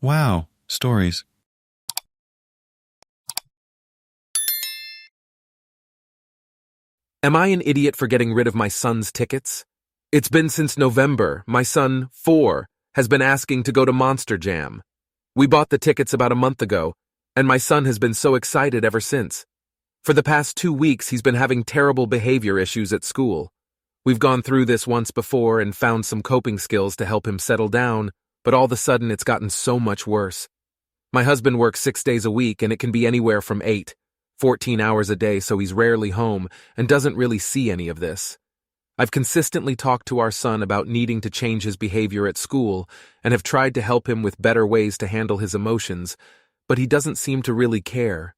Wow, stories. Am I an idiot for getting rid of my son's tickets? It's been since November. My son, 4, has been asking to go to Monster Jam. We bought the tickets about a month ago, and my son has been so excited ever since. For the past 2 weeks, he's been having terrible behavior issues at school. We've gone through this once before and found some coping skills to help him settle down, but all of a sudden it's gotten so much worse. My husband works 6 days a week, and it can be anywhere from 14 hours a day, so he's rarely home and doesn't really see any of this. I've consistently talked to our son about needing to change his behavior at school and have tried to help him with better ways to handle his emotions, but he doesn't seem to really care.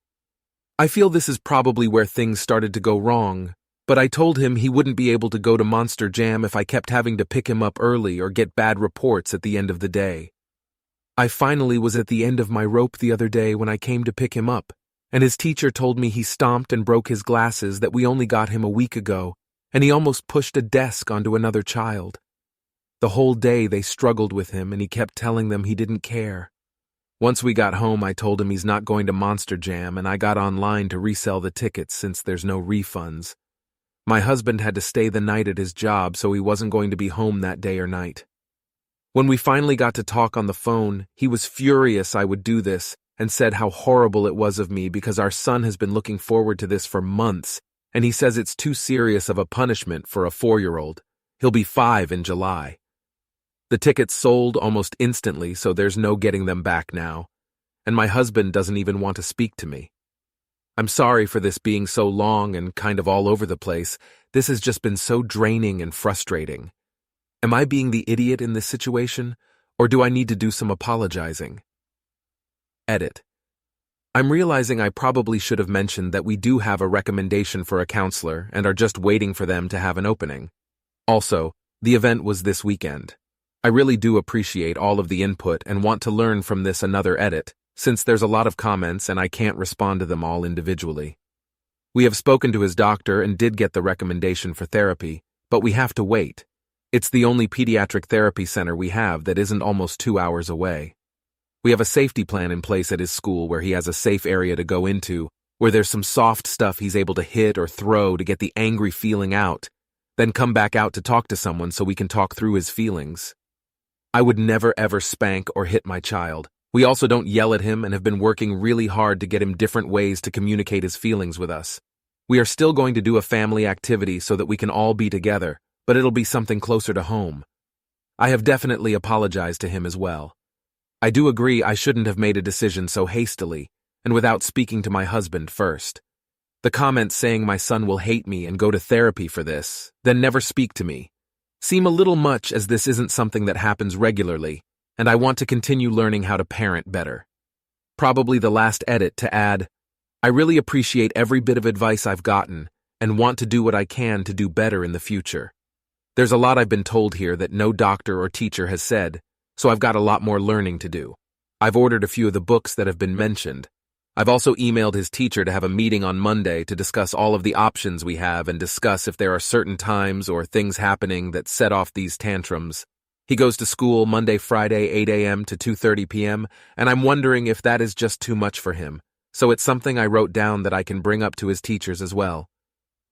I feel this is probably where things started to go wrong, but I told him he wouldn't be able to go to Monster Jam if I kept having to pick him up early or get bad reports at the end of the day. I finally was at the end of my rope the other day when I came to pick him up, and his teacher told me he stomped and broke his glasses that we only got him a week ago, and he almost pushed a desk onto another child. The whole day they struggled with him, and he kept telling them he didn't care. Once we got home, I told him he's not going to Monster Jam, and I got online to resell the tickets since there's no refunds. My husband had to stay the night at his job, so he wasn't going to be home that day or night. When we finally got to talk on the phone, he was furious I would do this and said how horrible it was of me because our son has been looking forward to this for months, and he says it's too serious of a punishment for a 4-year-old. He'll be 5 in July. The tickets sold almost instantly, so there's no getting them back now, and my husband doesn't even want to speak to me. I'm sorry for this being so long and kind of all over the place. This has just been so draining and frustrating. Am I being the idiot in this situation, or do I need to do some apologizing? Edit. I'm realizing I probably should have mentioned that we do have a recommendation for a counselor and are just waiting for them to have an opening. Also, the event was this weekend. I really do appreciate all of the input and want to learn from this another edit, since there's a lot of comments and I can't respond to them all individually. We have spoken to his doctor and did get the recommendation for therapy, but we have to wait. It's the only pediatric therapy center we have that isn't almost 2 hours away. We have a safety plan in place at his school where he has a safe area to go into, where there's some soft stuff he's able to hit or throw to get the angry feeling out, then come back out to talk to someone so we can talk through his feelings. I would never ever spank or hit my child. We also don't yell at him and have been working really hard to get him different ways to communicate his feelings with us. We are still going to do a family activity so that we can all be together, but it'll be something closer to home. I have definitely apologized to him as well. I do agree I shouldn't have made a decision so hastily and without speaking to my husband first. The comments saying my son will hate me and go to therapy for this, then never speak to me, seem a little much as this isn't something that happens regularly, and I want to continue learning how to parent better. Probably the last edit to add, I really appreciate every bit of advice I've gotten and want to do what I can to do better in the future. There's a lot I've been told here that no doctor or teacher has said, so I've got a lot more learning to do. I've ordered a few of the books that have been mentioned. I've also emailed his teacher to have a meeting on Monday to discuss all of the options we have and discuss if there are certain times or things happening that set off these tantrums. He goes to school Monday, Friday, 8 a.m. to 2:30 p.m., and I'm wondering if that is just too much for him, so it's something I wrote down that I can bring up to his teachers as well.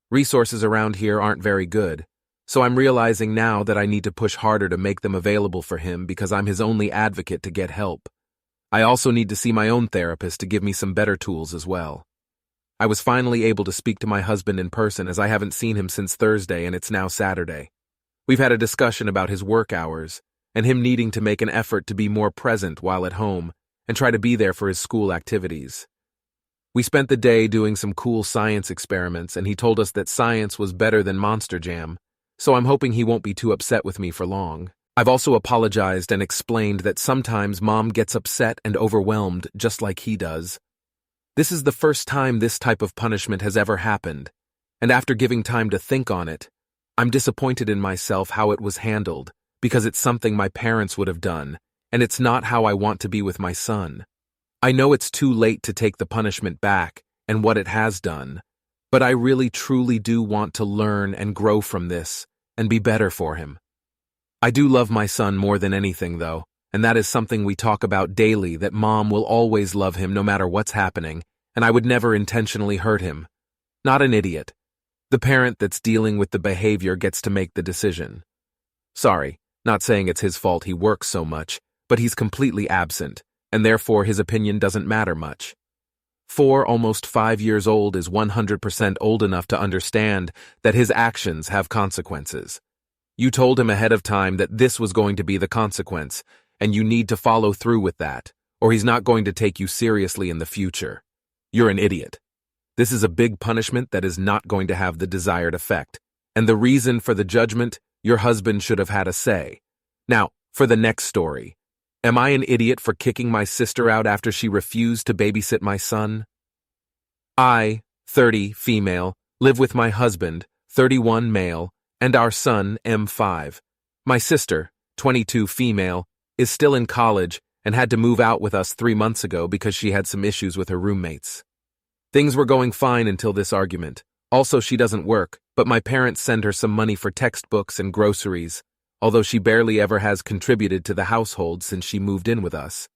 Resources around here aren't very good, so I'm realizing now that I need to push harder to make them available for him because I'm his only advocate to get help. I also need to see my own therapist to give me some better tools as well. I was finally able to speak to my husband in person as I haven't seen him since Thursday and it's now Saturday. We've had a discussion about his work hours and him needing to make an effort to be more present while at home and try to be there for his school activities. We spent the day doing some cool science experiments and he told us that science was better than Monster Jam, so I'm hoping he won't be too upset with me for long. I've also apologized and explained that sometimes Mom gets upset and overwhelmed just like he does. This is the first time this type of punishment has ever happened, and after giving time to think on it, I'm disappointed in myself how it was handled because it's something my parents would have done, and it's not how I want to be with my son. I know it's too late to take the punishment back and what it has done, but I really truly do want to learn and grow from this and be better for him. I do love my son more than anything, though, and that is something we talk about daily, that Mom will always love him no matter what's happening, and I would never intentionally hurt him. Not an idiot. The parent that's dealing with the behavior gets to make the decision. Sorry, not saying it's his fault he works so much, but he's completely absent, and therefore his opinion doesn't matter much. 4, almost 5 years old is 100% old enough to understand that his actions have consequences. You told him ahead of time that this was going to be the consequence, and you need to follow through with that, or he's not going to take you seriously in the future. You're an idiot. This is a big punishment that is not going to have the desired effect, and the reason for the judgment, your husband should have had a say. Now, for the next story. Am I an idiot for kicking my sister out after she refused to babysit my son? I, 30, female, live with my husband, 31, male, and our son, M5. My sister, 22, female, is still in college and had to move out with us 3 months ago because she had some issues with her roommates. Things were going fine until this argument. Also, she doesn't work, but my parents send her some money for textbooks and groceries, although she barely ever has contributed to the household since she moved in with us.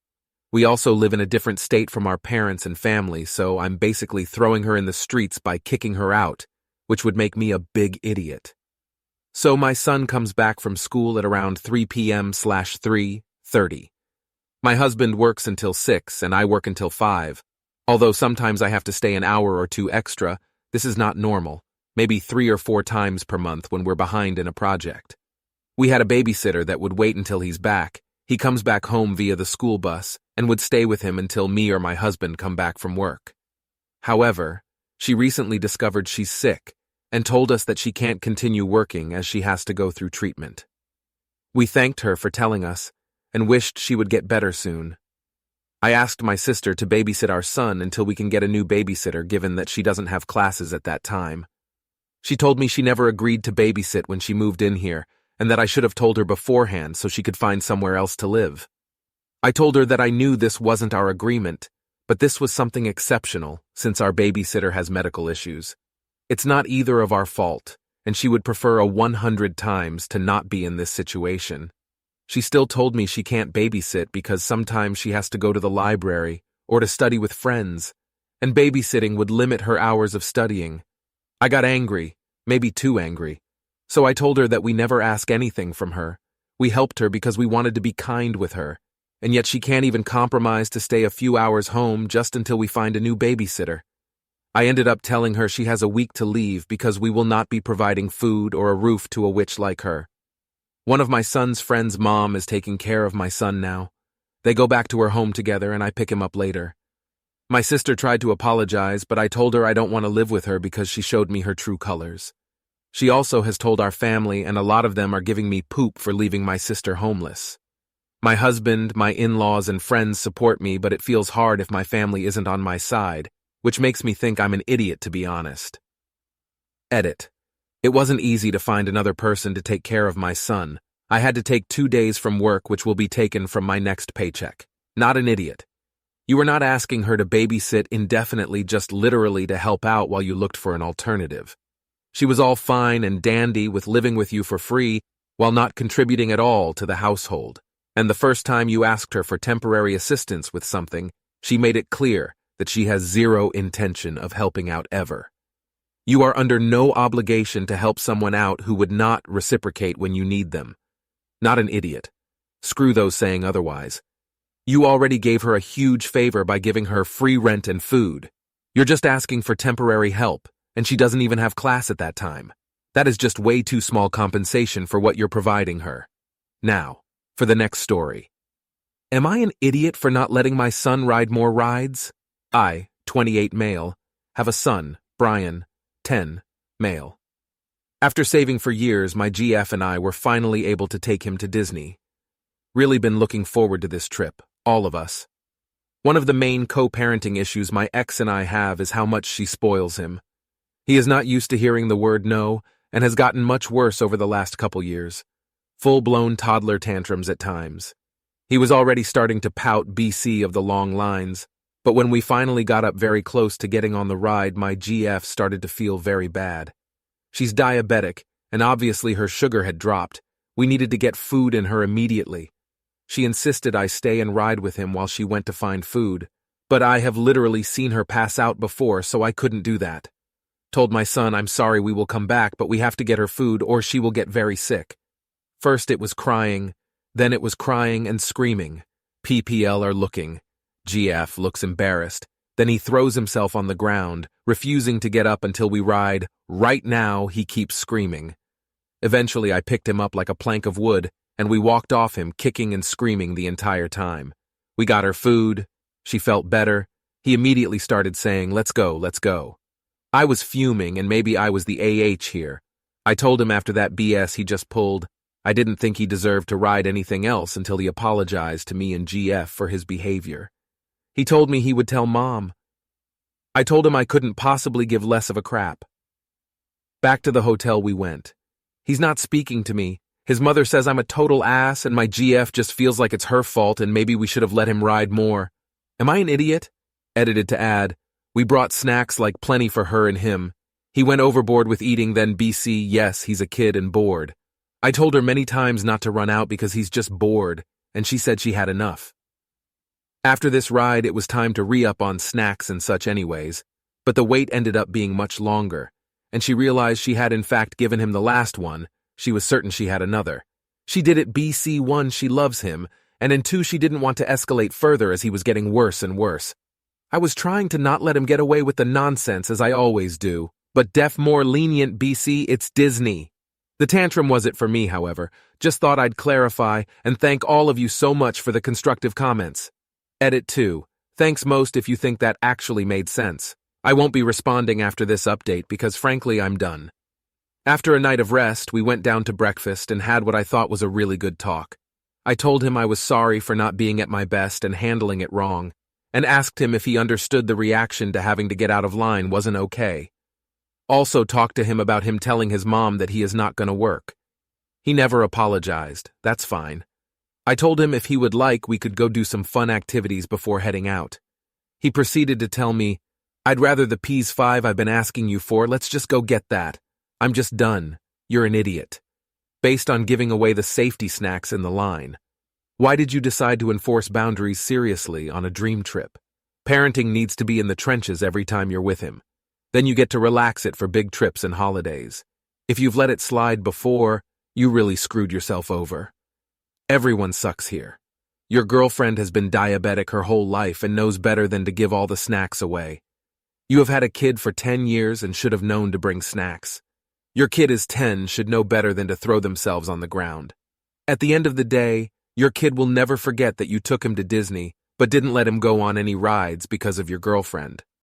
We also live in a different state from our parents and family, so I'm basically throwing her in the streets by kicking her out, which would make me a big idiot. So my son comes back from school at around 3 p.m/3:30. My husband works until 6 and I work until 5. Although sometimes I have to stay an hour or 2 extra, this is not normal, maybe 3 or 4 times per month when we're behind in a project. We had a babysitter that would wait until he's back. He comes back home via the school bus and would stay with him until me or my husband come back from work. However, she recently discovered she's sick and told us that she can't continue working as she has to go through treatment. We thanked her for telling us and wished she would get better soon. I asked my sister to babysit our son until we can get a new babysitter, given that she doesn't have classes at that time. She told me she never agreed to babysit when she moved in here, and that I should have told her beforehand so she could find somewhere else to live. I told her that I knew this wasn't our agreement, but this was something exceptional since our babysitter has medical issues. It's not either of our fault, and she would prefer 100 times to not be in this situation. She still told me she can't babysit because sometimes she has to go to the library or to study with friends, and babysitting would limit her hours of studying. I got angry, maybe too angry. So I told her that we never ask anything from her. We helped her because we wanted to be kind with her, and yet she can't even compromise to stay a few hours home just until we find a new babysitter. I ended up telling her she has a week to leave because we will not be providing food or a roof to a witch like her. One of my son's friend's mom is taking care of my son now. They go back to her home together and I pick him up later. My sister tried to apologize, but I told her I don't want to live with her because she showed me her true colors. She also has told our family, and a lot of them are giving me poop for leaving my sister homeless. My husband, my in-laws, and friends support me, but it feels hard if my family isn't on my side, which makes me think I'm an idiot, to be honest. Edit. It wasn't easy to find another person to take care of my son. I had to take 2 days from work, which will be taken from my next paycheck. Not an idiot. You were not asking her to babysit indefinitely, just literally to help out while you looked for an alternative. She was all fine and dandy with living with you for free while not contributing at all to the household. And the first time you asked her for temporary assistance with something, she made it clear that she has zero intention of helping out ever. You are under no obligation to help someone out who would not reciprocate when you need them. Not an idiot. Screw those saying otherwise. You already gave her a huge favor by giving her free rent and food. You're just asking for temporary help, and she doesn't even have class at that time. That is just way too small compensation for what you're providing her. Now, for the next story. Am I an idiot for not letting my son ride more rides? I, 28 male, have a son, Brian, 10, male. After saving for years, my GF and I were finally able to take him to Disney. Really been looking forward to this trip, all of us. One of the main co-parenting issues my ex and I have is how much she spoils him. He is not used to hearing the word no and has gotten much worse over the last couple years. Full-blown toddler tantrums at times. He was already starting to pout BC of the long lines, but when we finally got up very close to getting on the ride, my GF started to feel very bad. She's diabetic, and obviously her sugar had dropped. We needed to get food in her immediately. She insisted I stay and ride with him while she went to find food, but I have literally seen her pass out before, so I couldn't do that. Told my son, I'm sorry, we will come back, but we have to get her food or she will get very sick. First it was crying, then it was crying and screaming. PPL are looking. GF looks embarrassed. Then he throws himself on the ground, refusing to get up until we ride. Right now, he keeps screaming. Eventually, I picked him up like a plank of wood, and we walked off him, kicking and screaming the entire time. We got her food. She felt better. He immediately started saying, let's go, let's go. I was fuming, and maybe I was the AH here. I told him after that BS he just pulled, I didn't think he deserved to ride anything else until he apologized to me and GF for his behavior. He told me he would tell Mom. I told him I couldn't possibly give less of a crap. Back to the hotel we went. He's not speaking to me. His mother says I'm a total ass and my GF just feels like it's her fault and maybe we should have let him ride more. Am I an idiot? Edited to add, we brought snacks like plenty for her and him. He went overboard with eating, then BC, yes, he's a kid and bored. I told her many times not to run out because he's just bored, and she said she had enough. After this ride, it was time to re-up on snacks and such anyways, but the wait ended up being much longer, and she realized she had in fact given him the last one. She was certain she had another. She did it BC1, she loves him, and in 2 she didn't want to escalate further as he was getting worse and worse. I was trying to not let him get away with the nonsense as I always do, but def more lenient BC, it's Disney. The tantrum wasn't for me, however. Just thought I'd clarify and thank all of you so much for the constructive comments. Edit 2. Thanks most if you think that actually made sense. I won't be responding after this update because frankly I'm done. After a night of rest, we went down to breakfast and had what I thought was a really good talk. I told him I was sorry for not being at my best and handling it wrong, and asked him if he understood the reaction to having to get out of line wasn't okay. Also talked to him about him telling his mom that he is not going to work. He never apologized. That's fine. I told him if he would like, we could go do some fun activities before heading out. He proceeded to tell me, I'd rather the PS5 I've been asking you for, let's just go get that. I'm just done. You're an idiot. Based on giving away the safety snacks in the line. Why did you decide to enforce boundaries seriously on a dream trip? Parenting needs to be in the trenches every time you're with him. Then you get to relax it for big trips and holidays. If you've let it slide before, you really screwed yourself over. Everyone sucks here. Your girlfriend has been diabetic her whole life and knows better than to give all the snacks away. You have had a kid for 10 years and should have known to bring snacks. Your kid is 10, should know better than to throw themselves on the ground. At the end of the day, your kid will never forget that you took him to Disney, but didn't let him go on any rides because of your girlfriend.